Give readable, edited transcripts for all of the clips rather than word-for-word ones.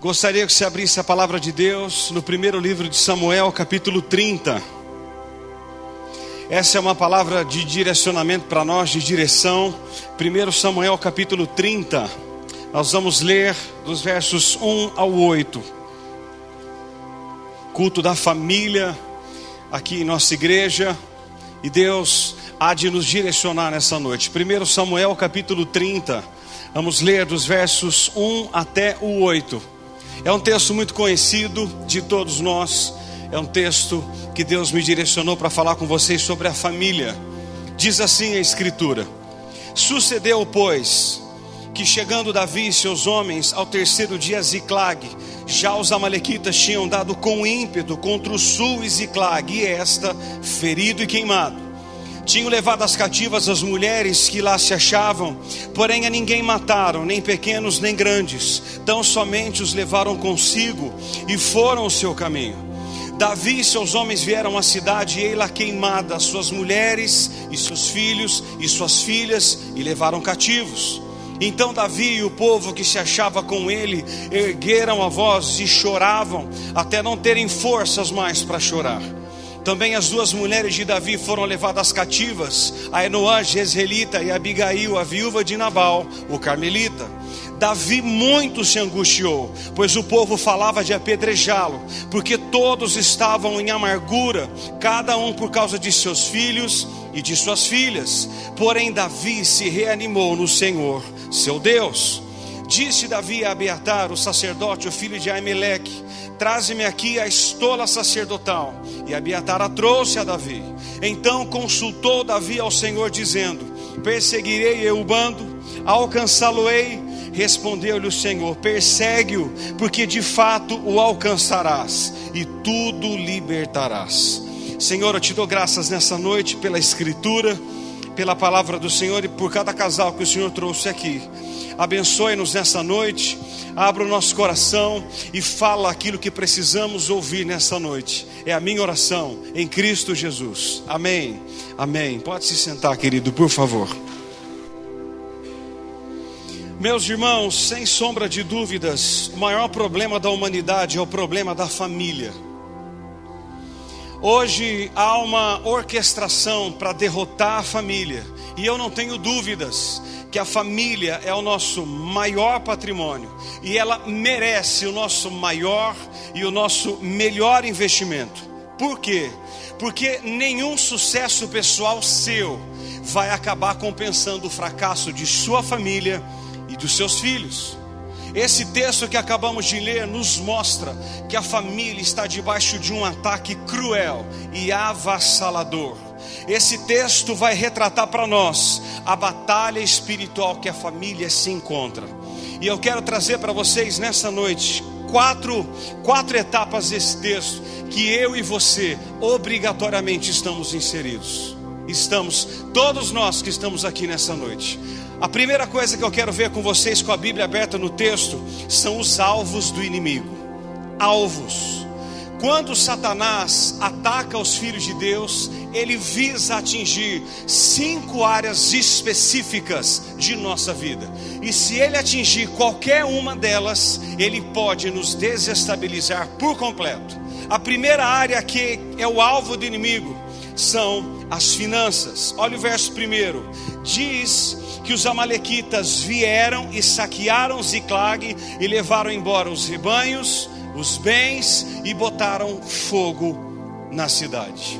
Gostaria que você abrisse a palavra de Deus no primeiro livro de Samuel, capítulo 30. Essa é uma palavra de direcionamento para nós, de direção. 1 Samuel, capítulo 30. Nós vamos ler dos versos 1 ao 8. Culto da família aqui em nossa igreja. E Deus há de nos direcionar nessa noite. 1 Samuel, capítulo 30. Vamos ler dos versos 1 até o 8. É um texto muito conhecido de todos nós. É um texto que Deus me direcionou para falar com vocês sobre a família. Diz assim a escritura: Sucedeu, pois, que chegando Davi e seus homens ao terceiro dia a Ziclag, já os amalequitas tinham dado com ímpeto contra o sul e Ziclag, e esta, ferido e queimado. Tinham levado as cativas as mulheres que lá se achavam, porém a ninguém mataram, nem pequenos nem grandes, tão somente os levaram consigo e foram o seu caminho. Davi e seus homens vieram à cidade, e ei-la queimada, suas mulheres e seus filhos e suas filhas, e levaram cativos. Então Davi e o povo que se achava com ele ergueram a voz e choravam, até não terem forças mais para chorar. Também as duas mulheres de Davi foram levadas cativas, Ainoã, jezreelita, e Abigail, a viúva de Nabal, o carmelita. Davi muito se angustiou, pois o povo falava de apedrejá-lo, porque todos estavam em amargura, cada um por causa de seus filhos e de suas filhas. Porém Davi se reanimou no Senhor, seu Deus. Disse Davi a Abiatar, o sacerdote, o filho de Aimeleque: Traze-me aqui a estola sacerdotal. E Abiatar a trouxe a Davi. Então consultou Davi ao Senhor, dizendo: Perseguirei eu o bando? Alcançá-lo-ei? Respondeu-lhe o Senhor: Persegue-o, porque de fato o alcançarás, e tudo libertarás. Senhor, eu te dou graças nessa noite pela escritura, pela palavra do Senhor e por cada casal que o Senhor trouxe aqui. Abençoe-nos nessa noite, abra o nosso coração e fala aquilo que precisamos ouvir nessa noite. É a minha oração em Cristo Jesus. Amém. Amém. Pode se sentar, querido, por favor. Meus irmãos, sem sombra de dúvidas, o maior problema da humanidade é o problema da família. Hoje há uma orquestração para derrotar a família, e eu não tenho dúvidas que a família é o nosso maior patrimônio, e ela merece o nosso maior e o nosso melhor investimento. Por quê? Porque nenhum sucesso pessoal seu vai acabar compensando o fracasso de sua família e dos seus filhos. Esse texto que acabamos de ler nos mostra que a família está debaixo de um ataque cruel e avassalador. Esse texto vai retratar para nós a batalha espiritual que a família se encontra. E eu quero trazer para vocês nessa noite quatro etapas desse texto que eu e você obrigatoriamente estamos inseridos. Todos nós que estamos aqui nessa noite. A primeira coisa que eu quero ver com vocês, com a Bíblia aberta no texto, são os alvos do inimigo. Alvos. Quando Satanás ataca os filhos de Deus, ele visa atingir 5 áreas específicas de nossa vida. E se ele atingir qualquer uma delas, ele pode nos desestabilizar por completo. A primeira área que é o alvo do inimigo são as finanças. Olha o verso 1. Diz que os amalequitas vieram e saquearam Ziclag e levaram embora os rebanhos, os bens, e botaram fogo na cidade.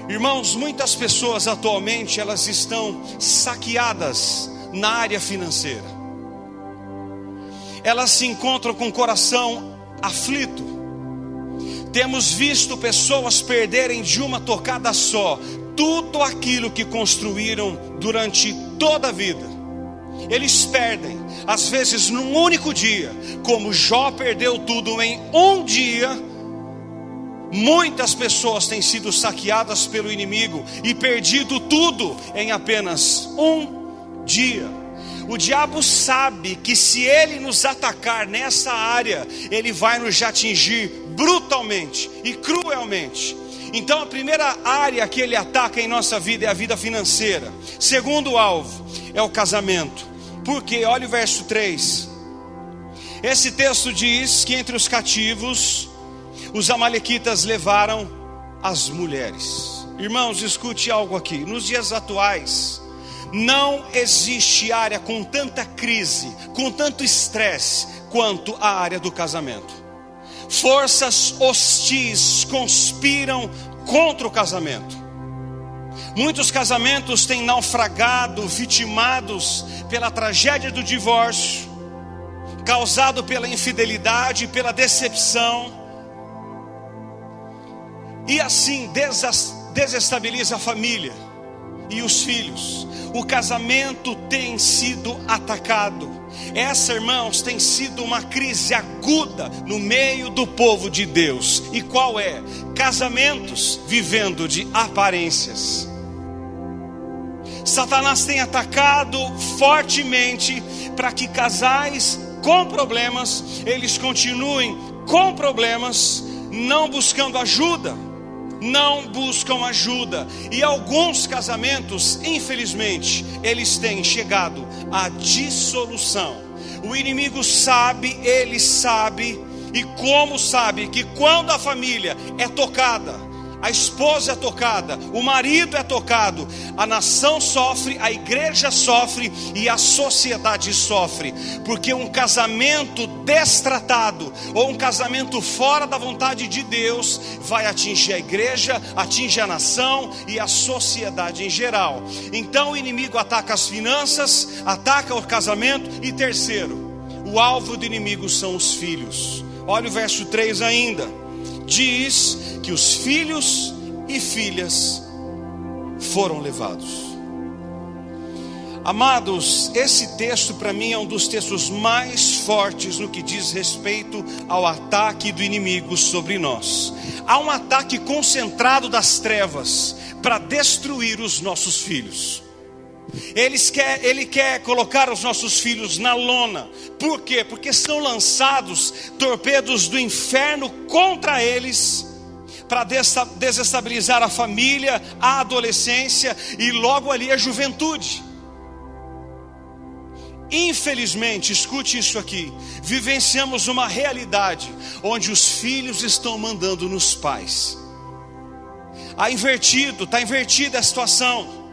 Irmãos, muitas pessoas atualmente elas estão saqueadas na área financeira. Elas se encontram com o coração aflito. Temos visto pessoas perderem de uma tocada só tudo aquilo que construíram durante toda a vida. Eles perdem, às vezes num único dia, como Jó perdeu tudo em um dia. Muitas pessoas têm sido saqueadas pelo inimigo e perdido tudo em apenas um dia. O diabo sabe que se ele nos atacar nessa área, ele vai nos atingir brutalmente e cruelmente. Então a primeira área que ele ataca em nossa vida é a vida financeira. Segundo alvo é o casamento. Porque olha o verso 3. Esse texto diz que entre os cativos, os amalequitas levaram as mulheres. Irmãos, escute algo aqui. Nos dias atuais, não existe área com tanta crise, com tanto estresse, quanto a área do casamento. Forças hostis conspiram contra o casamento. Muitos casamentos têm naufragado, vitimados pela tragédia do divórcio, causado pela infidelidade, pela decepção, e assim desestabiliza a família e os filhos. O casamento tem sido atacado. Essa, irmãos, tem sido uma crise aguda no meio do povo de Deus. E qual é? Casamentos vivendo de aparências. Satanás tem atacado fortemente para que casais com problemas, eles continuem com problemas, não buscando ajuda. Não buscam ajuda. E alguns casamentos, infelizmente, eles têm chegado à dissolução. O inimigo sabe, ele sabe, e como sabe que quando a família é tocada, a esposa é tocada, o marido é tocado, a nação sofre, a igreja sofre e a sociedade sofre. Porque um casamento destratado, ou um casamento fora da vontade de Deus, vai atingir a igreja, atinge a nação e a sociedade em geral. Então o inimigo ataca as finanças, ataca o casamento. E terceiro, o alvo do inimigo são os filhos. Olha o verso 3 ainda. Diz que os filhos e filhas foram levados. Amados, esse texto para mim é um dos textos mais fortes no que diz respeito ao ataque do inimigo sobre nós. Há um ataque concentrado das trevas para destruir os nossos filhos. Ele quer colocar os nossos filhos na lona. Por quê? Porque são lançados torpedos do inferno contra eles, para desestabilizar a família, a adolescência e logo ali a juventude. Infelizmente, escute isso aqui, vivenciamos uma realidade onde os filhos estão mandando nos pais. Está invertida a situação.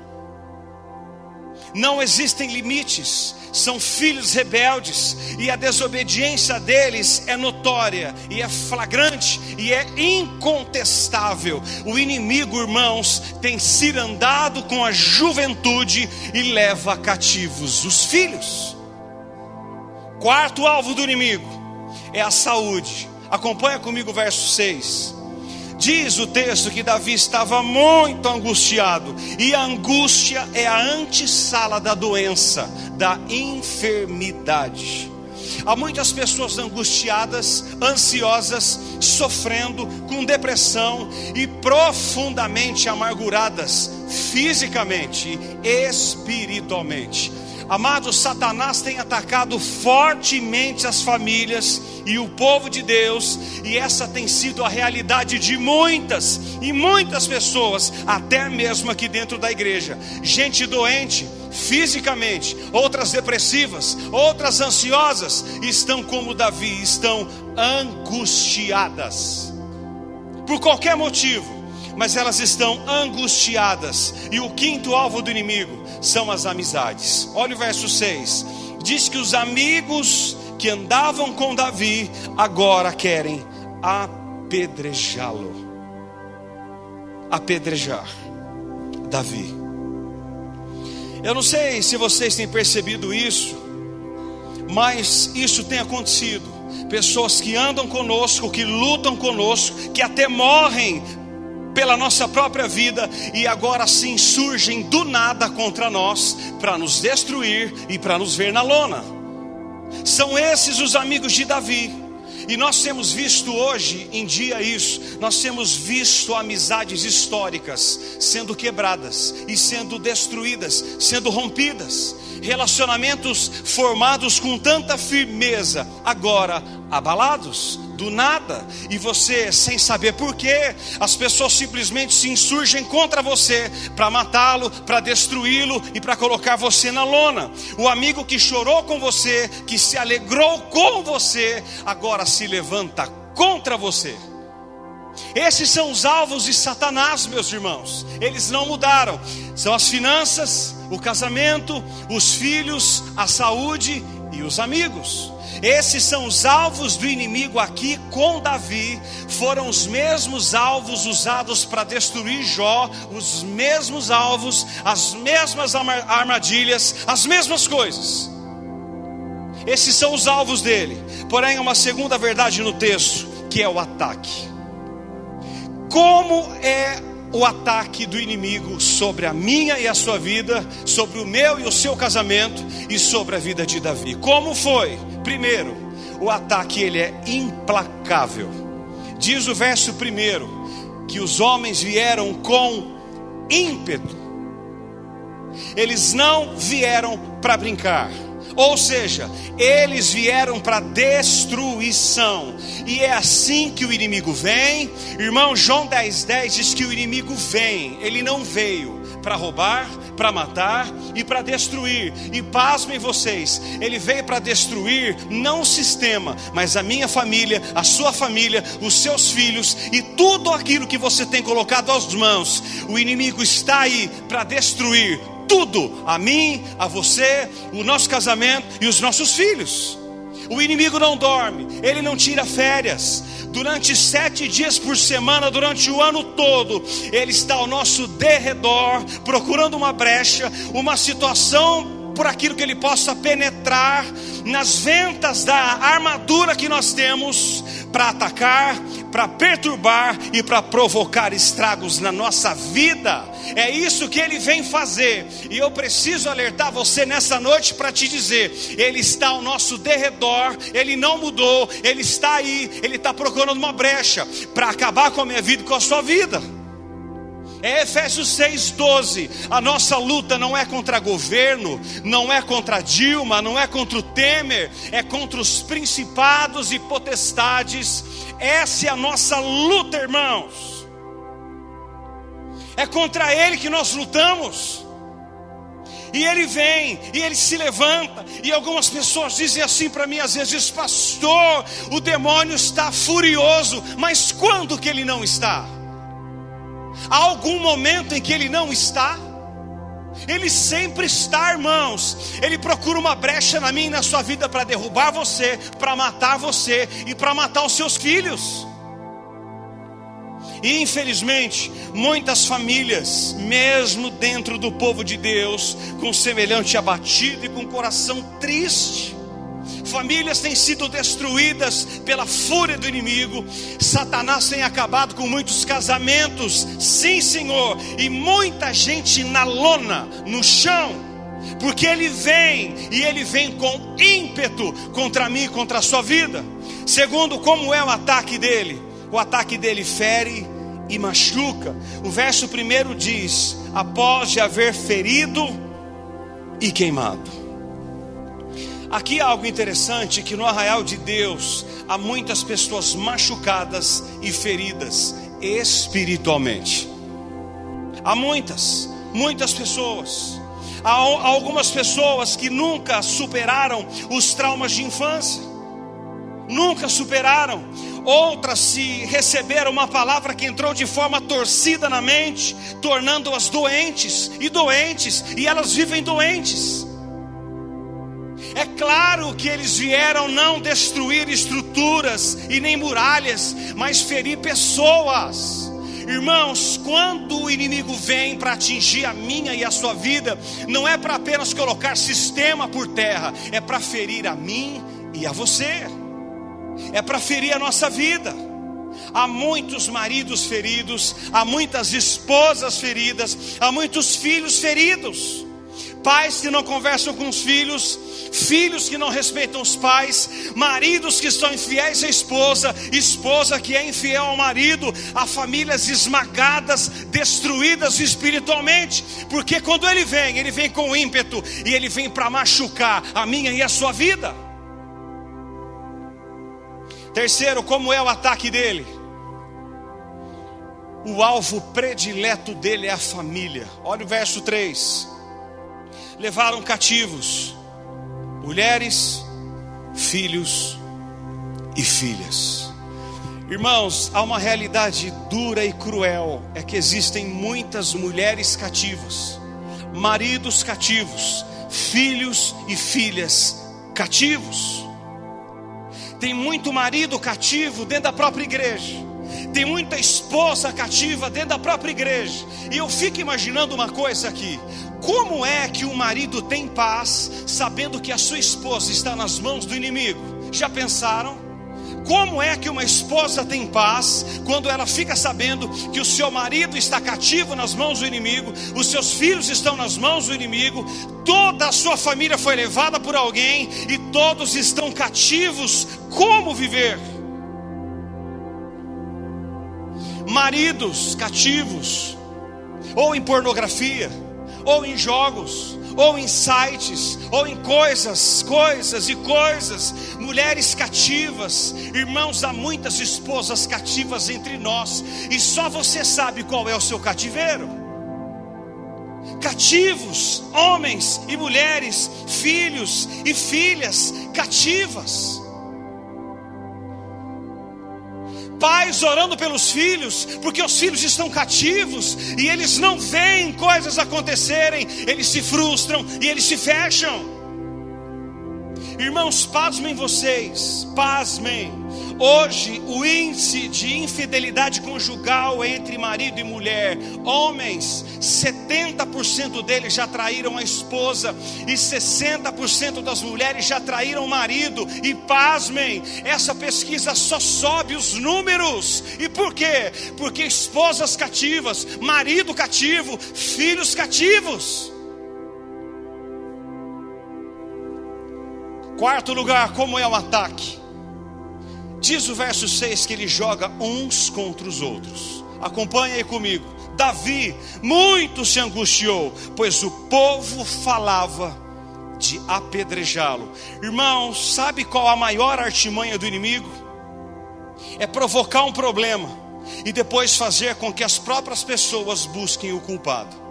Não existem limites, são filhos rebeldes, e a desobediência deles é notória, e é flagrante, e é incontestável. O inimigo, irmãos, tem cirandado com a juventude e leva cativos os filhos. Quarto alvo do inimigo é a saúde. Acompanha comigo o verso 6. Diz o texto que Davi estava muito angustiado, e a angústia é a antessala da doença, da enfermidade. Há muitas pessoas angustiadas, ansiosas, sofrendo, com depressão e profundamente amarguradas, fisicamente e espiritualmente. Amados, Satanás tem atacado fortemente as famílias e o povo de Deus, e essa tem sido a realidade de muitas e muitas pessoas, até mesmo aqui dentro da igreja. Gente doente fisicamente, outras depressivas, outras ansiosas, estão como Davi, estão angustiadas por qualquer motivo, mas elas estão angustiadas. E o quinto alvo do inimigo são as amizades. Olha o verso 6. Diz que os amigos que andavam com Davi agora querem apedrejá-lo. Apedrejar Davi. Eu não sei se vocês têm percebido isso, mas isso tem acontecido. Pessoas que andam conosco, que lutam conosco, que até morrem pela nossa própria vida, e agora sim surgem do nada contra nós, para nos destruir e para nos ver na lona. São esses os amigos de Davi. E nós temos visto hoje em dia isso. Nós temos visto amizades históricas sendo quebradas e sendo destruídas, sendo rompidas. Relacionamentos formados com tanta firmeza agora abalados, do nada, e você sem saber porquê, as pessoas simplesmente se insurgem contra você, para matá-lo, para destruí-lo e para colocar você na lona. O amigo que chorou com você, que se alegrou com você, agora se levanta contra você. Esses são os alvos de Satanás, meus irmãos. Eles não mudaram. São as finanças, o casamento, os filhos, a saúde e os amigos. Esses são os alvos do inimigo aqui com Davi. Foram os mesmos alvos usados para destruir Jó. Os mesmos alvos, as mesmas armadilhas, as mesmas coisas. Esses são os alvos dele. Porém, há uma segunda verdade no texto, que é o ataque. Como é o ataque do inimigo sobre a minha e a sua vida, sobre o meu e o seu casamento e sobre a vida de Davi? Como foi? Primeiro, o ataque ele é implacável. Diz o verso 1 que os homens vieram com ímpeto. Eles não vieram para brincar. Ou seja, eles vieram para destruição. E é assim que o inimigo vem. Irmão, João 10:10 diz que o inimigo vem. Ele não veio para roubar, para matar e para destruir. E pasmem vocês, ele veio para destruir não o sistema, mas a minha família, a sua família, os seus filhos e tudo aquilo que você tem colocado às mãos. O inimigo está aí para destruir tudo, a mim, a você, o nosso casamento e os nossos filhos. O inimigo não dorme, ele não tira férias. Durante 7 dias por semana, durante o ano todo, ele está ao nosso derredor, procurando uma brecha, uma situação por aquilo que ele possa penetrar nas ventas da armadura que nós temos, para atacar, para perturbar e para provocar estragos na nossa vida. É isso que ele vem fazer. E eu preciso alertar você nessa noite para te dizer: ele está ao nosso derredor, ele não mudou, ele está aí, ele está procurando uma brecha para acabar com a minha vida e com a sua vida. É Efésios 6:12. A nossa luta não é contra governo, não é contra Dilma, não é contra o Temer, é contra os principados e potestades. Essa é a nossa luta, irmãos. É contra ele que nós lutamos. E ele vem, e ele se levanta. E algumas pessoas dizem assim para mim às vezes: pastor, o demônio está furioso. Mas quando que ele não está? Há algum momento em que ele não está? Ele sempre está, irmãos. Ele procura uma brecha na minha e na sua vida para derrubar você, para matar você e para matar os seus filhos. E infelizmente, muitas famílias, mesmo dentro do povo de Deus, com semelhante abatido e com coração triste, famílias têm sido destruídas pela fúria do inimigo. Satanás tem acabado com muitos casamentos, sim Senhor, e muita gente na lona, no chão, porque ele vem, e ele vem com ímpeto contra mim, contra a sua vida. Segundo, como é o ataque dele? O ataque dele fere e machuca. O verso 1 diz: após de haver ferido e queimado. Aqui há algo interessante, que no arraial de Deus há muitas pessoas machucadas e feridas espiritualmente. Há muitas pessoas. Há algumas pessoas que nunca superaram os traumas de infância. Nunca superaram. Outras se receberam uma palavra que entrou de forma torcida na mente, tornando-as doentes, e elas vivem doentes. É claro que eles vieram não destruir estruturas e nem muralhas, mas ferir pessoas. Irmãos, quando o inimigo vem para atingir a minha e a sua vida, não é para apenas colocar sistema por terra, é para ferir a mim e a você, é para ferir a nossa vida. Há muitos maridos feridos, há muitas esposas feridas, há muitos filhos feridos, pais que não conversam com os filhos, filhos que não respeitam os pais, maridos que são infiéis à esposa, esposa que é infiel ao marido, há famílias esmagadas, destruídas espiritualmente, porque quando ele vem com ímpeto, e ele vem para machucar a minha e a sua vida. Terceiro, como é o ataque dele? O alvo predileto dele é a família. Olha o verso 3. Levaram cativos mulheres, filhos e filhas. Irmãos, há uma realidade dura e cruel, é que existem muitas mulheres cativas, maridos cativos, filhos e filhas cativos. Tem muito marido cativo dentro da própria igreja, tem muita esposa cativa dentro da própria igreja. E eu fico imaginando uma coisa aqui: como é que o marido tem paz sabendo que a sua esposa está nas mãos do inimigo? Já pensaram? Como é que uma esposa tem paz quando ela fica sabendo que o seu marido está cativo nas mãos do inimigo, os seus filhos estão nas mãos do inimigo, toda a sua família foi levada por alguém e todos estão cativos? Como viver? Maridos cativos, ou em pornografia, ou em jogos, ou em sites, ou em coisas. Mulheres cativas. Irmãos, há muitas esposas cativas entre nós, e só você sabe qual é o seu cativeiro. Cativos, homens e mulheres, filhos e filhas cativas. Pais orando pelos filhos, porque os filhos estão cativos e eles não veem coisas acontecerem, eles se frustram e eles se fecham. Irmãos, pasmem vocês, pasmem. Hoje o índice de infidelidade conjugal entre marido e mulher, homens, 70% deles já traíram a esposa e 60% das mulheres já traíram o marido. E pasmem, essa pesquisa só sobe os números. E por quê? Porque esposas cativas, marido cativo, filhos cativos. Quarto lugar, como é o ataque? Diz o verso 6 que ele joga uns contra os outros. Acompanha aí comigo. Davi muito se angustiou, pois o povo falava de apedrejá-lo. Irmãos, sabe qual a maior artimanha do inimigo? É provocar um problema e depois fazer com que as próprias pessoas busquem o culpado.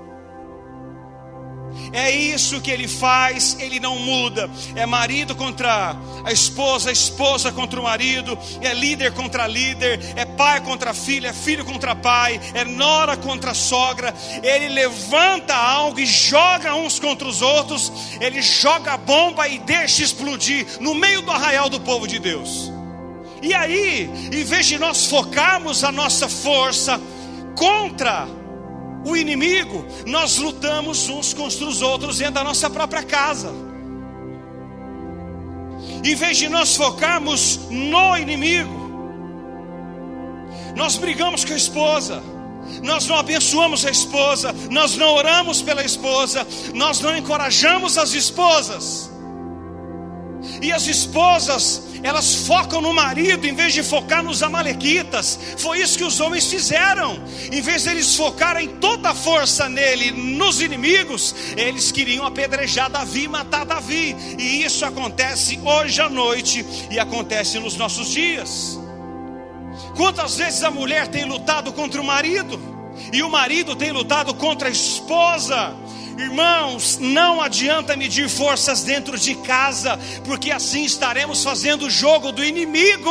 É isso que ele faz, ele não muda. É marido contra a esposa contra o marido, é líder contra líder, é pai contra filho, é filho contra pai, é nora contra sogra. Ele levanta algo e joga uns contra os outros. Ele joga a bomba e deixa explodir no meio do arraial do povo de Deus. E aí, em vez de nós focarmos a nossa força contra o inimigo, nós lutamos uns contra os outros dentro da nossa própria casa. Em vez de nós focarmos no inimigo, nós brigamos com a esposa, nós não abençoamos a esposa, nós não oramos pela esposa, nós não encorajamos as esposas. E as esposas, elas focam no marido em vez de focar nos amalequitas. Foi isso que os homens fizeram. Em vez de eles focarem toda a força nele, nos inimigos, eles queriam apedrejar Davi e matar Davi. E isso acontece hoje à noite e acontece nos nossos dias. Quantas vezes a mulher tem lutado contra o marido e o marido tem lutado contra a esposa? Irmãos, não adianta medir forças dentro de casa, porque assim estaremos fazendo o jogo do inimigo.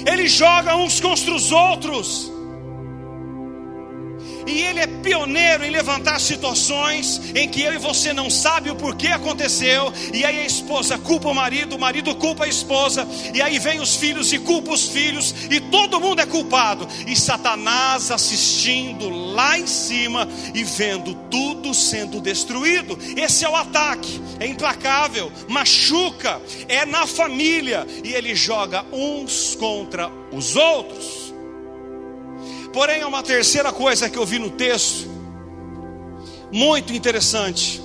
Ele joga uns contra os outros, e ele é pioneiro em levantar situações em que eu e você não sabe o porquê aconteceu. E aí a esposa culpa o marido culpa a esposa, e aí vem os filhos e culpa os filhos, e todo mundo é culpado. E Satanás assistindo lá em cima e vendo tudo sendo destruído. Esse é o ataque, é implacável, machuca, é na família, e ele joga uns contra os outros. Porém, há uma terceira coisa que eu vi no texto, muito interessante,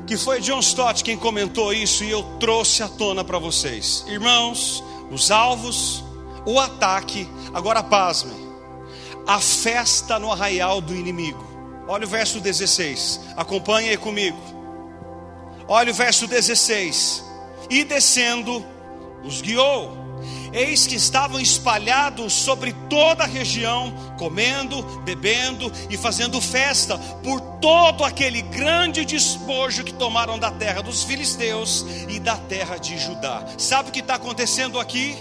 que foi John Stott quem comentou isso, e eu trouxe à tona para vocês. Irmãos, os alvos, o ataque, agora pasmem, a festa no arraial do inimigo. Olha o verso 16, acompanha aí comigo. Olha o verso 16. E descendo, os guiou. Eis que estavam espalhados sobre toda a região, comendo, bebendo e fazendo festa por todo aquele grande despojo que tomaram da terra dos filisteus e da terra de Judá. Sabe o que está acontecendo aqui?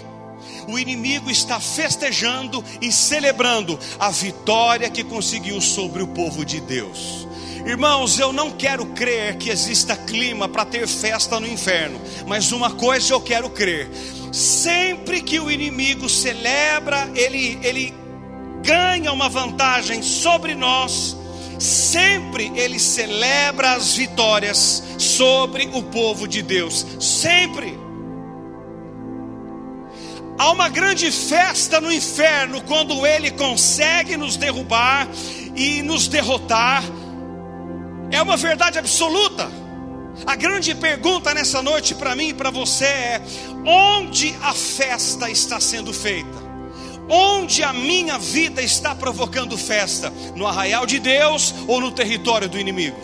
O inimigo está festejando e celebrando a vitória que conseguiu sobre o povo de Deus. Irmãos, eu não quero crer que exista clima para ter festa no inferno, mas uma coisa eu quero crer: sempre que o inimigo celebra, ele ganha uma vantagem sobre nós, sempre ele celebra as vitórias sobre o povo de Deus, sempre. Há uma grande festa no inferno quando ele consegue nos derrubar e nos derrotar. É uma verdade absoluta. A grande pergunta nessa noite para mim e para você é: onde a festa está sendo feita? Onde a minha vida está provocando festa? No arraial de Deus ou no território do inimigo?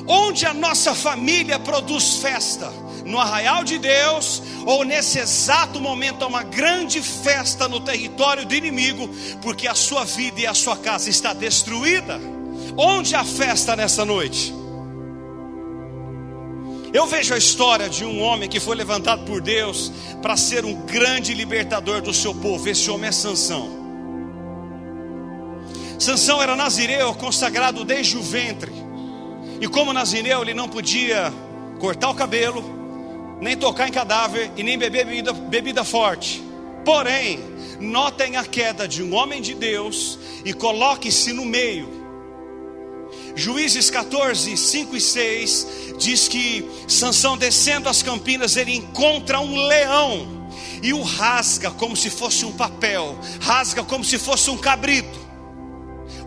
Onde a nossa família produz festa? No arraial de Deus ou nesse exato momento há uma grande festa no território do inimigo, porque a sua vida e a sua casa está destruída? Onde há festa nessa noite? Eu vejo a história de um homem que foi levantado por Deus para ser um grande libertador do seu povo. Esse homem é Sansão. Sansão era nazireu, consagrado desde o ventre. E como nazireu, ele não podia cortar o cabelo, nem tocar em cadáver e nem beber bebida forte. Porém, notem a queda de um homem de Deus e coloque-se no meio. Juízes 14, 5 e 6 diz que Sansão, descendo as campinas, ele encontra um leão e o rasga como se fosse um papel, rasga como se fosse um cabrito.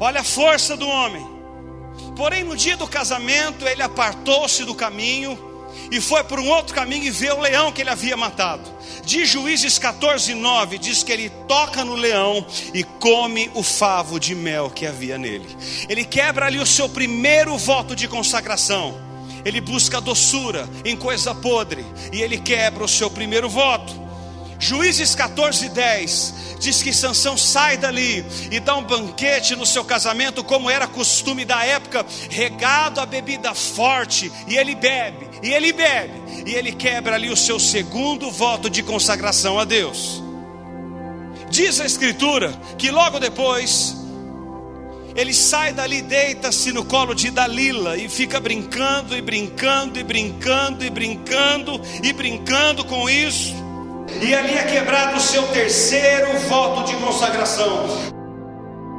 Olha a força do homem. Porém, no dia do casamento, ele apartou-se do caminho e foi por um outro caminho e vê o leão que ele havia matado. De Juízes 14, 9 diz que ele toca no leão e come o favo de mel que havia nele. Ele quebra ali o seu primeiro voto de consagração. Ele busca doçura em coisa podre e ele quebra o seu primeiro voto. Juízes 14, 10 diz que Sansão sai dali e dá um banquete no seu casamento, como era costume da época, regado a bebida forte, e ele bebe, e ele bebe, e ele quebra ali o seu segundo voto de consagração a Deus. Diz a escritura que logo depois ele sai dali, deita-se no colo de Dalila e fica brincando e brincando e brincando e brincando e brincando com isso. E ali é quebrado o seu terceiro voto de consagração.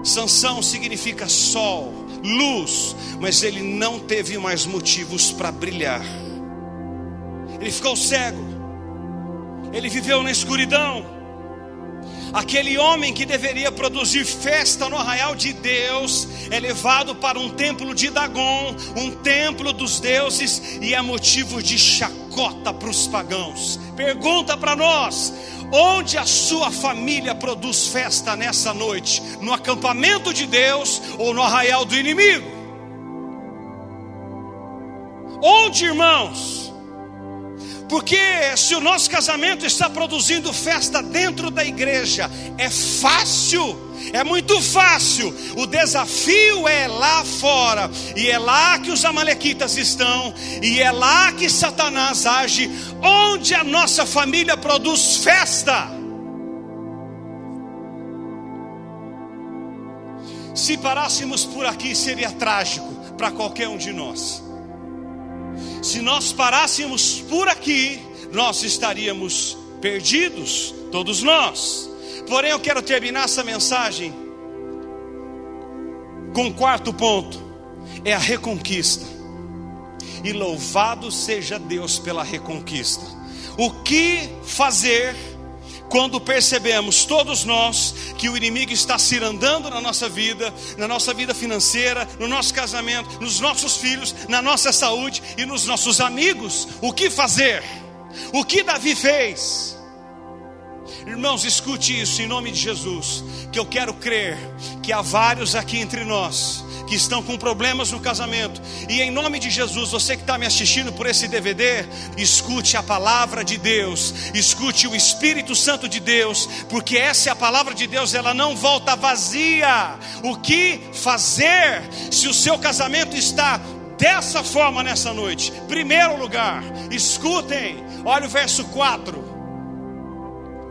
Sansão significa sol, luz, mas ele não teve mais motivos para brilhar. Ele ficou cego, ele viveu na escuridão. Aquele homem que deveria produzir festa no arraial de Deus é levado para um templo de Dagon, um templo dos deuses, e é motivo de chacota para os pagãos. Pergunta para nós: onde a sua família produz festa nessa noite? No acampamento de Deus ou no arraial do inimigo? Onde, irmãos? Porque se o nosso casamento está produzindo festa dentro da igreja, é fácil, é muito fácil. O desafio é lá fora, e é lá que os amalequitas estão, e é lá que Satanás age. Onde a nossa família produz festa? Se parássemos por aqui, seria trágico para qualquer um de nós. Se nós parássemos por aqui, nós estaríamos perdidos, todos nós. Porém, eu quero terminar essa mensagem com o quarto ponto: é a reconquista. E louvado seja Deus pela reconquista. O que fazer quando percebemos, todos nós, que o inimigo está cirandando na nossa vida financeira, no nosso casamento, nos nossos filhos, na nossa saúde e nos nossos amigos? O que fazer? O que Davi fez? Irmãos, escute isso em nome de Jesus, que eu quero crer que há vários aqui entre nós que estão com problemas no casamento. E em nome de Jesus, você que está me assistindo por esse DVD, escute a palavra de Deus, escute o Espírito Santo de Deus, porque essa é a palavra de Deus, ela não volta vazia. O que fazer se o seu casamento está dessa forma nessa noite? Primeiro lugar, escutem, olha o verso 4.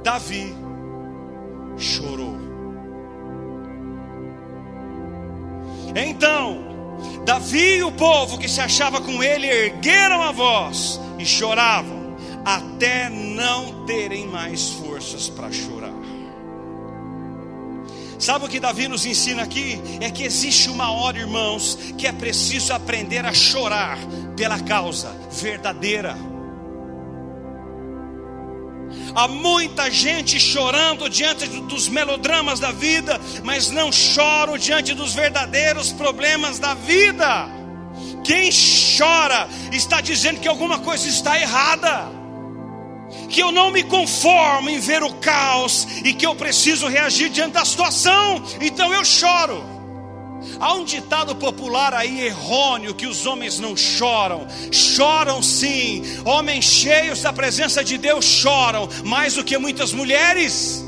Davi chorou. Então Davi e o povo que se achava com ele ergueram a voz e choravam, até não terem mais forças para chorar. Sabe o que Davi nos ensina aqui? É que existe uma hora, irmãos, que é preciso aprender a chorar pela causa verdadeira. Há muita gente chorando diante dos melodramas da vida, mas não choram diante dos verdadeiros problemas da vida. Quem chora está dizendo que alguma coisa está errada, que eu não me conformo em ver o caos e que eu preciso reagir diante da situação, então eu choro. Há um ditado popular aí errôneo, que os homens não choram. Choram sim, homens cheios da presença de Deus choram, mais do que muitas mulheres.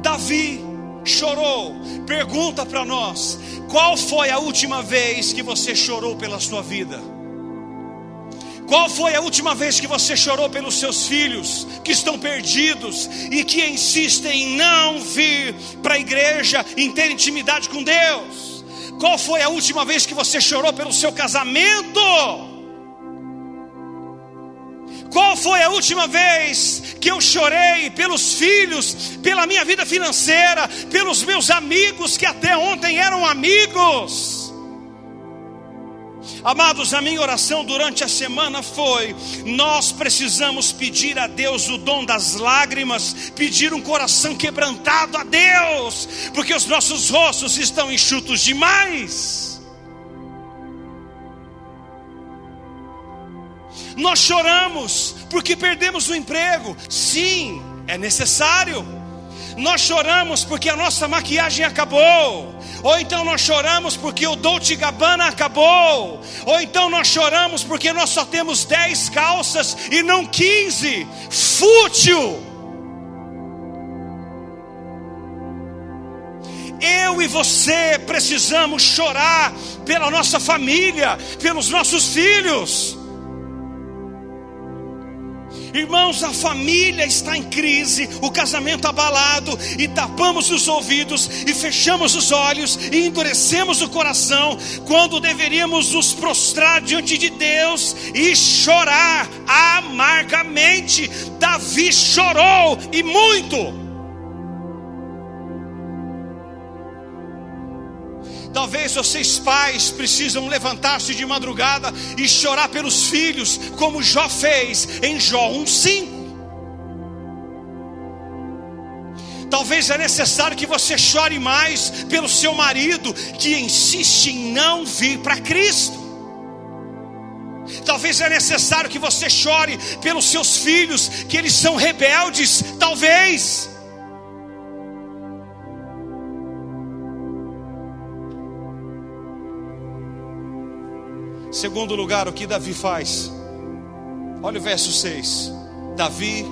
Davi chorou. Pergunta para nós: qual foi a última vez que você chorou pela sua vida? Qual foi a última vez que você chorou pelos seus filhos que estão perdidos e que insistem em não vir para a igreja, em ter intimidade com Deus? Qual foi a última vez que você chorou pelo seu casamento? Qual foi a última vez que eu chorei pelos filhos, pela minha vida financeira, pelos meus amigos que até ontem eram amigos? Amados, a minha oração durante a semana foi: nós precisamos pedir a Deus o dom das lágrimas, pedir um coração quebrantado a Deus, porque os nossos rostos estão enxutos demais. Nós choramos porque perdemos o emprego. Sim, é necessário. Nós choramos porque a nossa maquiagem acabou. Ou então nós choramos porque o Dolce & Gabbana acabou. Ou então nós choramos porque nós só temos 10 calças e não 15. Fútil. Eu e você precisamos chorar pela nossa família, pelos nossos filhos. Irmãos, a família está em crise, o casamento abalado, e tapamos os ouvidos, e fechamos os olhos, e endurecemos o coração, quando deveríamos nos prostrar diante de Deus e chorar amargamente. Davi chorou, e muito. Talvez vocês pais precisam levantar-se de madrugada e chorar pelos filhos, como Jó fez em Jó 1:5. Talvez é necessário que você chore mais pelo seu marido, que insiste em não vir para Cristo. Talvez é necessário que você chore pelos seus filhos, que eles são rebeldes. Talvez. Segundo lugar, o que Davi faz? Olha o verso 6. Davi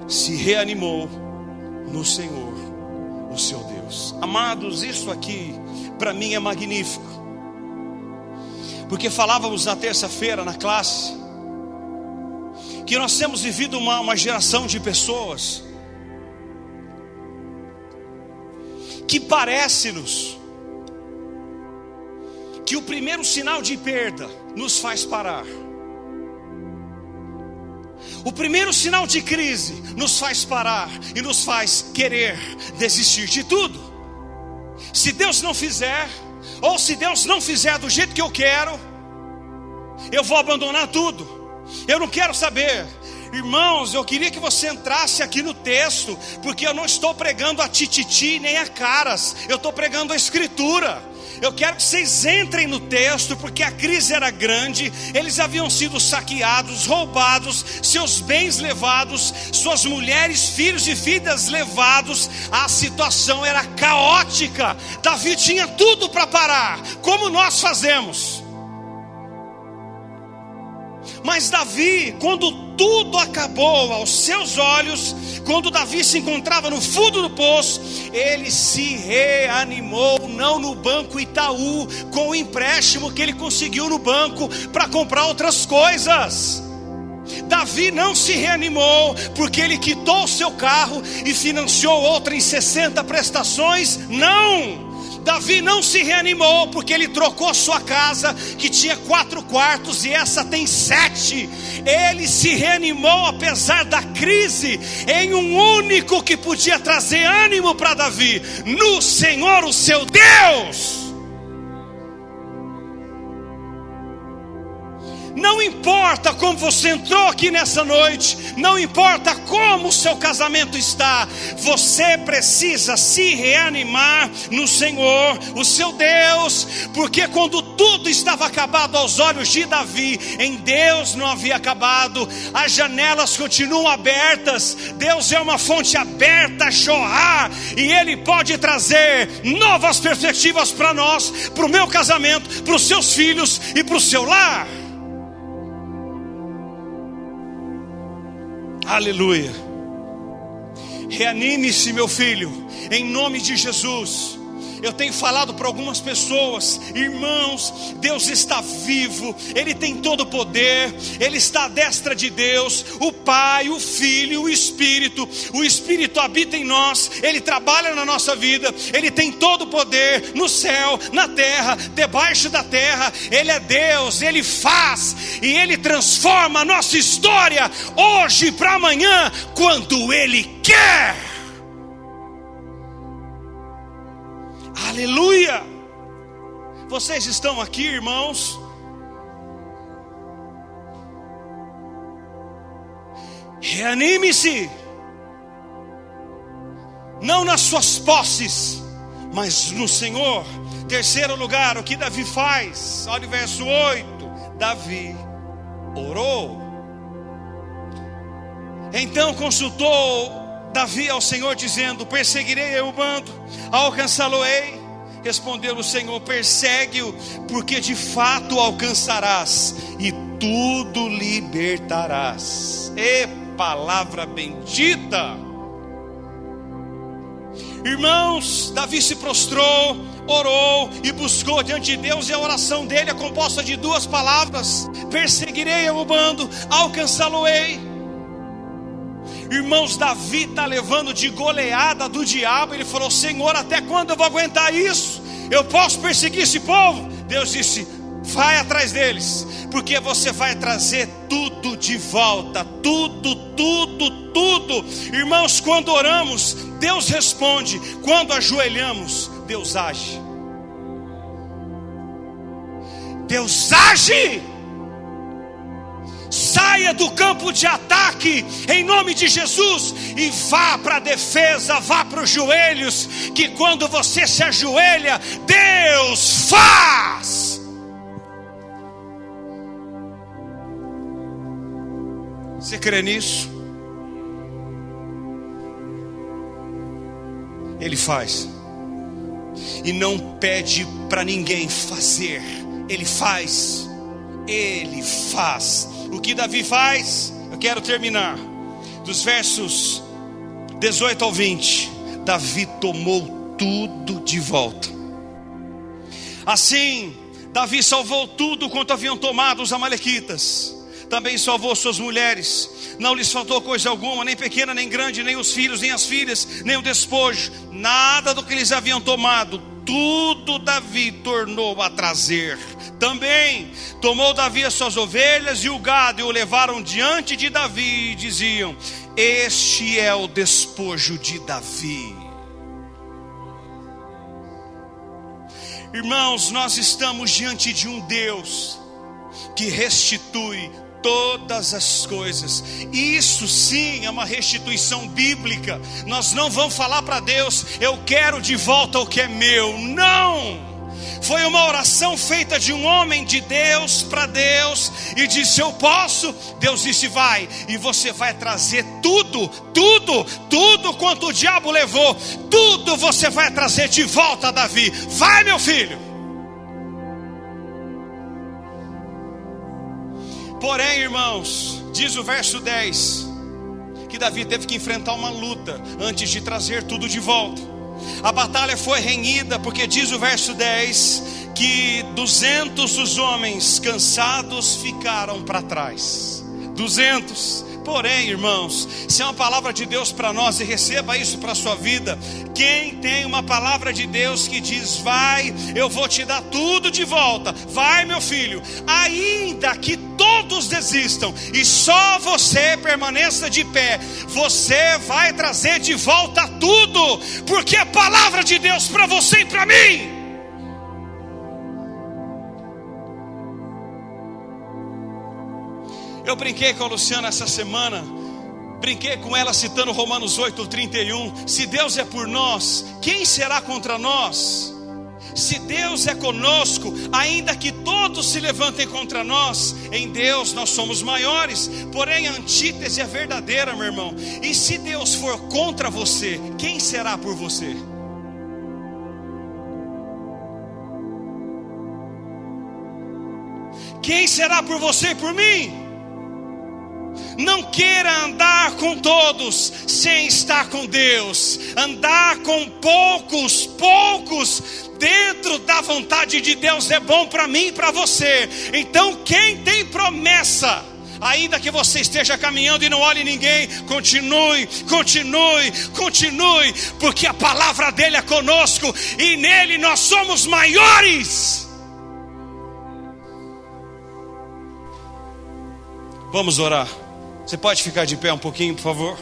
se reanimou no Senhor, o seu Deus. Amados, isso aqui para mim é magnífico, porque falávamos na terça-feira na classe que nós temos vivido uma geração de pessoas que parece-nos que o primeiro sinal de perda nos faz parar. O primeiro sinal de crise nos faz parar e nos faz querer desistir de tudo. Se Deus não fizer, ou se Deus não fizer do jeito que eu quero, eu vou abandonar tudo. Eu não quero saber. Irmãos, eu queria que você entrasse aqui no texto, porque eu não estou pregando a tititi nem a caras, eu estou pregando a Escritura. Eu quero que vocês entrem no texto, porque a crise era grande. Eles haviam sido saqueados, roubados, seus bens levados, suas mulheres, filhos e filhas levados. A situação era caótica. Davi tinha tudo para parar, como nós fazemos. Mas Davi, quando tudo acabou aos seus olhos, quando Davi se encontrava no fundo do poço, ele se reanimou, não no Banco Itaú, com o empréstimo que ele conseguiu no banco para comprar outras coisas. Davi não se reanimou porque ele quitou o seu carro e financiou outra em 60 prestações, não. Davi não se reanimou porque ele trocou sua casa, que tinha 4 quartos, e essa tem 7. Ele se reanimou apesar da crise, em um único que podia trazer ânimo para Davi: no Senhor, o seu Deus. Não importa como você entrou aqui nessa noite, não importa como o seu casamento está, você precisa se reanimar no Senhor, o seu Deus, porque quando tudo estava acabado aos olhos de Davi, em Deus não havia acabado. As janelas continuam abertas, Deus é uma fonte aberta a jorrar, e Ele pode trazer novas perspectivas para nós, para o meu casamento, para os seus filhos e para o seu lar. Aleluia. Reanime-se, meu filho, em nome de Jesus. Eu tenho falado para algumas pessoas: irmãos, Deus está vivo, Ele tem todo o poder, Ele está à destra de Deus, o Pai, o Filho, o Espírito habita em nós, Ele trabalha na nossa vida, Ele tem todo o poder no céu, na terra, debaixo da terra. Ele é Deus, Ele faz e Ele transforma a nossa história hoje para amanhã, quando Ele quer. Aleluia! Vocês estão aqui, irmãos? Reanime-se, não nas suas posses, mas no Senhor. Terceiro lugar, o que Davi faz? Olha o verso 8. Davi orou. Então consultou Davi ao Senhor, dizendo: perseguirei eu o bando, alcançá-lo-ei. Respondeu o Senhor: persegue-o, porque de fato o alcançarás e tudo libertarás. E palavra bendita. Irmãos, Davi se prostrou, orou e buscou diante de Deus, e a oração dele é composta de 2 palavras: perseguirei eu o bando, alcançá-lo-ei. Irmãos, Davi está levando de goleada do diabo. Ele falou: Senhor, até quando eu vou aguentar isso? Eu posso perseguir esse povo? Deus disse: vai atrás deles, porque você vai trazer tudo de volta. Tudo. Irmãos, quando oramos, Deus responde. Quando ajoelhamos, Deus age. Deus age. Saia do campo de ataque em nome de Jesus e vá para a defesa, vá para os joelhos, que quando você se ajoelha, Deus faz. Você crê nisso? Ele faz e não pede para ninguém fazer. Ele faz. Ele faz. O que Davi faz? Eu quero terminar dos versos 18 ao 20. Davi tomou tudo de volta. Assim, Davi salvou tudo quanto haviam tomado os amalequitas. Também salvou suas mulheres. Não lhes faltou coisa alguma, nem pequena, nem grande, nem os filhos, nem as filhas, nem o despojo. Nada do que eles haviam tomado, tudo Davi tornou a trazer. Também tomou Davi as suas ovelhas e o gado, e o levaram diante de Davi, e diziam: este é o despojo de Davi. Irmãos, nós estamos diante de um Deus que restitui todas as coisas. Isso sim é uma restituição bíblica. Nós não vamos falar para Deus: eu quero de volta o que é meu. Não! Foi uma oração feita de um homem de Deus para Deus, e disse: eu posso. Deus disse: vai, e você vai trazer tudo quanto o diabo levou, tudo você vai trazer de volta a Davi. Vai, meu filho. Porém, irmãos, diz o verso 10, que Davi teve que enfrentar uma luta antes de trazer tudo de volta. A batalha foi renhida, porque diz o verso 10 que 200 dos homens cansados ficaram para trás. 200. Porém, irmãos, se é uma palavra de Deus para nós, e receba isso para a sua vida, quem tem uma palavra de Deus que diz: vai, eu vou te dar tudo de volta, vai, meu filho, ainda que todos desistam e só você permaneça de pé, você vai trazer de volta tudo, porque é palavra de Deus para você e para mim. Eu brinquei com a Luciana essa semana, brinquei com ela citando Romanos 8:31. Se Deus é por nós, quem será contra nós? Se Deus é conosco, ainda que todos se levantem contra nós, em Deus nós somos maiores. Porém a antítese é verdadeira, meu irmão. E se Deus for contra você, quem será por você? Quem será por você e por mim? Não queira andar com todos sem estar com Deus. Andar com poucos dentro da vontade de Deus é bom para mim e para você. Então quem tem promessa, ainda que você esteja caminhando e não olhe ninguém, continue, porque a palavra dele é conosco e nele nós somos maiores. Vamos orar. Você pode ficar de pé um pouquinho, por favor?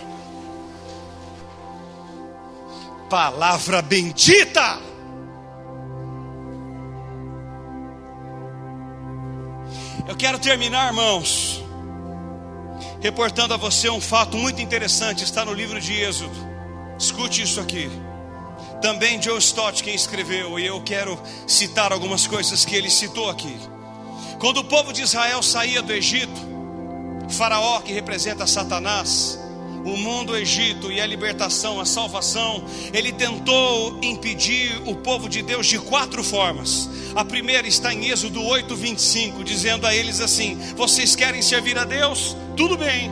Palavra bendita. Eu quero terminar, irmãos, reportando a você um fato muito interessante. Está no livro de Êxodo. Escute isso aqui. Também Joe Stott quem escreveu, e eu quero citar algumas coisas que ele citou aqui. Quando o povo de Israel saía do Egito, Faraó, que representa Satanás, o mundo, o Egito e a libertação, a salvação, ele tentou impedir o povo de Deus de 4 formas. A primeira está em Êxodo 8:25, dizendo a eles assim: vocês querem servir a Deus? Tudo bem,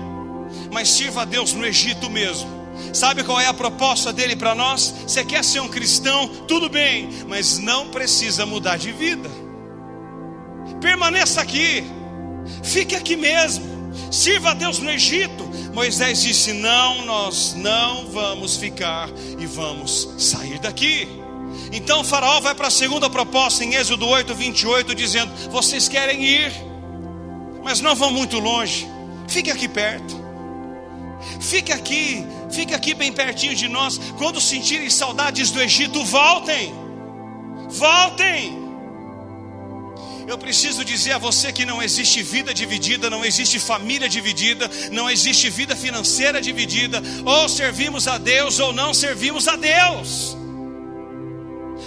mas sirva a Deus no Egito mesmo. Sabe qual é a proposta dele para nós? Você quer ser um cristão? Tudo bem, mas não precisa mudar de vida. Permaneça aqui, fique aqui mesmo. Sirva a Deus no Egito. Moisés disse: não, nós não vamos ficar e vamos sair daqui. Então Faraó vai para a segunda proposta em Êxodo 8:28, dizendo: vocês querem ir, mas não vão muito longe, fique aqui perto, fique aqui bem pertinho de nós. Quando sentirem saudades do Egito, voltem. Eu preciso dizer a você que não existe vida dividida, não existe família dividida, não existe vida financeira dividida. Ou servimos a Deus ou não servimos a Deus.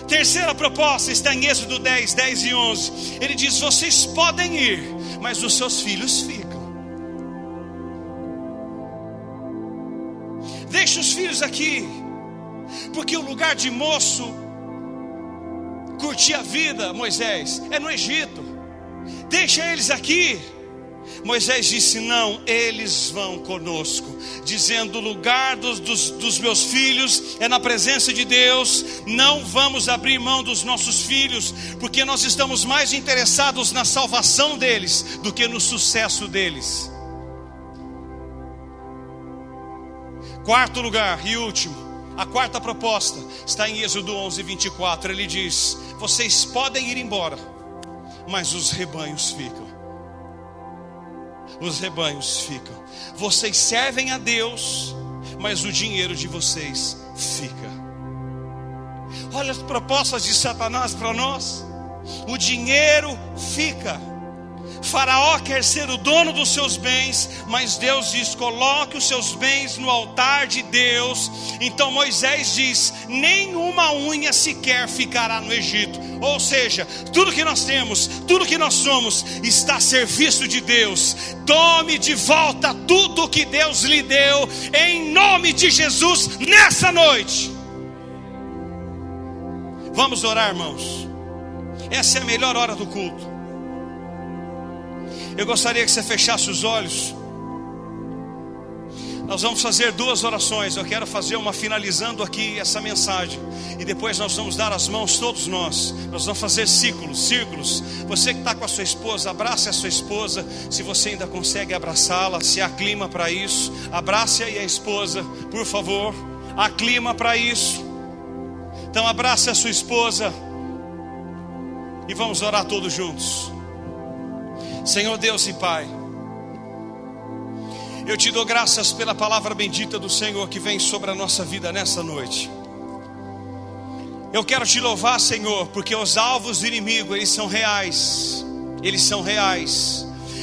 Terceira proposta está em Êxodo 10 e 11. Ele diz: vocês podem ir, mas os seus filhos ficam. Deixe os filhos aqui, porque o lugar de moço curtir a vida, Moisés, é no Egito. Deixa eles aqui. Moisés disse: não, eles vão conosco, dizendo: o lugar dos meus filhos é na presença de Deus. Não vamos abrir mão dos nossos filhos, porque nós estamos mais interessados na salvação deles do que no sucesso deles. Quarto lugar e último, a quarta proposta está em Êxodo 11:24. Ele diz: vocês podem ir embora, mas os rebanhos ficam. Os rebanhos ficam. Vocês servem a Deus, mas o dinheiro de vocês fica. Olha as propostas de Satanás para nós. O dinheiro fica. Faraó quer ser o dono dos seus bens, mas Deus diz: coloque os seus bens no altar de Deus. Então Moisés diz: nenhuma unha sequer ficará no Egito. Ou seja, tudo que nós temos, tudo que nós somos, está a serviço de Deus. Tome de volta tudo que Deus lhe deu, em nome de Jesus, nessa noite. Vamos orar, irmãos. Essa é a melhor hora do culto. Eu gostaria que você fechasse os olhos. Nós vamos fazer 2 orações. Eu quero fazer uma finalizando aqui essa mensagem, e depois nós vamos dar as mãos, todos nós vamos fazer círculos. Você que está com a sua esposa, abrace a sua esposa. Se você ainda consegue abraçá-la, se há clima para isso, abrace aí a esposa, por favor. Há clima para isso. Então abrace a sua esposa e vamos orar todos juntos. Senhor Deus e Pai, eu te dou graças pela palavra bendita do Senhor que vem sobre a nossa vida nessa noite. Eu quero te louvar, Senhor, porque os alvos do inimigo, eles são reais.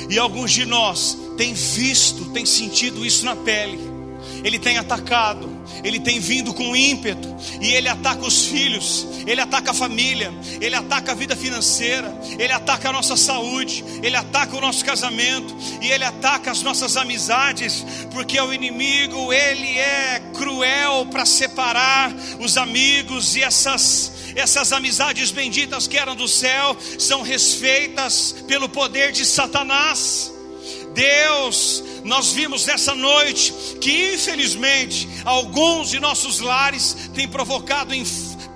E alguns de nós têm visto, têm sentido isso na pele. Ele tem atacado, ele tem vindo com ímpeto, e ele ataca os filhos, ele ataca a família, ele ataca a vida financeira, ele ataca a nossa saúde, ele ataca o nosso casamento, e ele ataca as nossas amizades, porque o inimigo, ele é cruel para separar os amigos, e essas amizades benditas que eram do céu são desfeitas pelo poder de Satanás. Deus, nós vimos nessa noite que infelizmente alguns de nossos lares têm provocado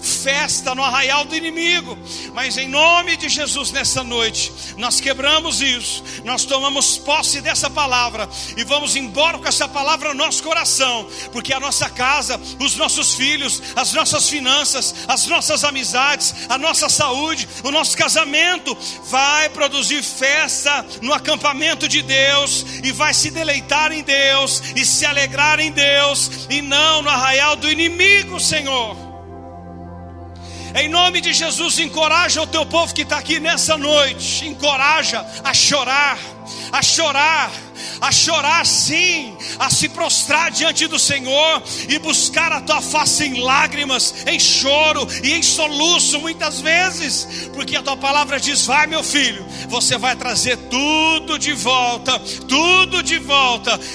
festa no arraial do inimigo, mas em nome de Jesus nessa noite nós quebramos isso, nós tomamos posse dessa palavra e vamos embora com essa palavra no nosso coração, porque a nossa casa, os nossos filhos, as nossas finanças, as nossas amizades, a nossa saúde, o nosso casamento vai produzir festa no acampamento de Deus, e vai se deleitar em Deus e se alegrar em Deus, e não no arraial do inimigo, Senhor. Em nome de Jesus, encoraja o teu povo que está aqui nessa noite. Encoraja a chorar sim, a se prostrar diante do Senhor e buscar a tua face em lágrimas, em choro e em soluço muitas vezes, porque a tua palavra diz: vai, meu filho, você vai trazer tudo de volta,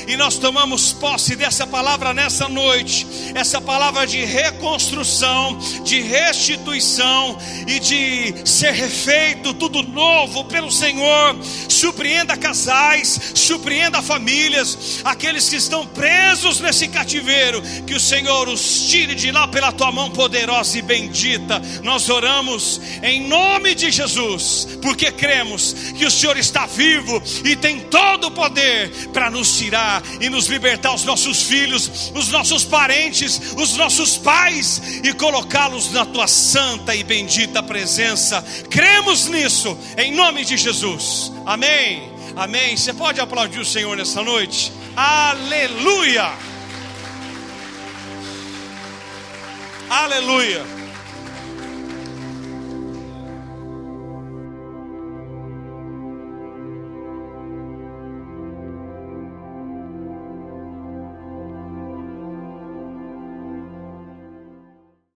e nós tomamos posse dessa palavra nessa noite, essa palavra de reconstrução, de restituição e de ser refeito tudo novo pelo Senhor. Surpreenda casais, surpreenda famílias, aqueles que estão presos nesse cativeiro, que o Senhor os tire de lá pela tua mão poderosa e bendita. Nós oramos em nome de Jesus, porque cremos que o Senhor está vivo e tem todo o poder para nos tirar e nos libertar os nossos filhos, os nossos parentes, os nossos pais, e colocá-los na tua santa e bendita presença. Cremos nisso em nome de Jesus. Amém. Amém. Você pode aplaudir o Senhor nessa noite? Aleluia! Aleluia!